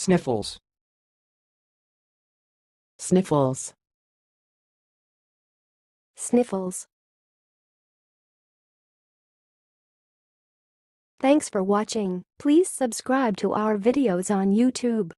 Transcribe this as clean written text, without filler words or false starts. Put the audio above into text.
Sniffles. Sniffles. Sniffles. Thanks for watching. Please subscribe to our videos on YouTube.